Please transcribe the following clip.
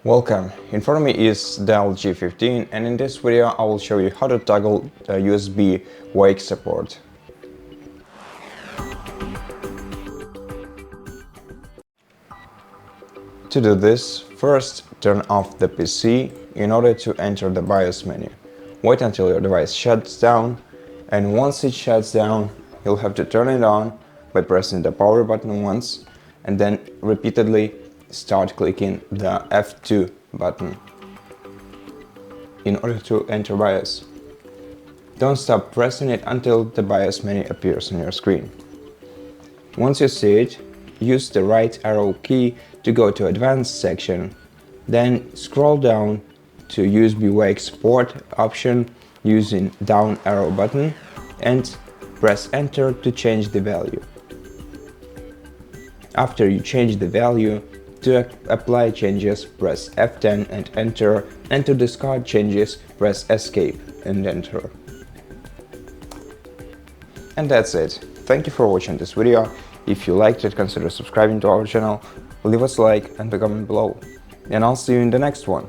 Welcome, in front of me is DELL G15 and in this video I will show you how to toggle USB wake support. To do this, first turn off the PC in order to enter the BIOS menu. Wait until your device shuts down, and once it shuts down you'll have to turn it on by pressing the power button once and then repeatedly start clicking the F2 button in order to enter BIOS. Don't stop pressing it until the BIOS menu appears on your screen. Once you see it, use the right arrow key to go to Advanced section, then scroll down to USB Wake Support option using down arrow button and press Enter to change the value. After you change the value, to apply changes, press F10 and Enter, and to discard changes, press Escape and Enter. And that's it. Thank you for watching this video. If you liked it, consider subscribing to our channel, leave us a like and a comment below. And I'll see you in the next one.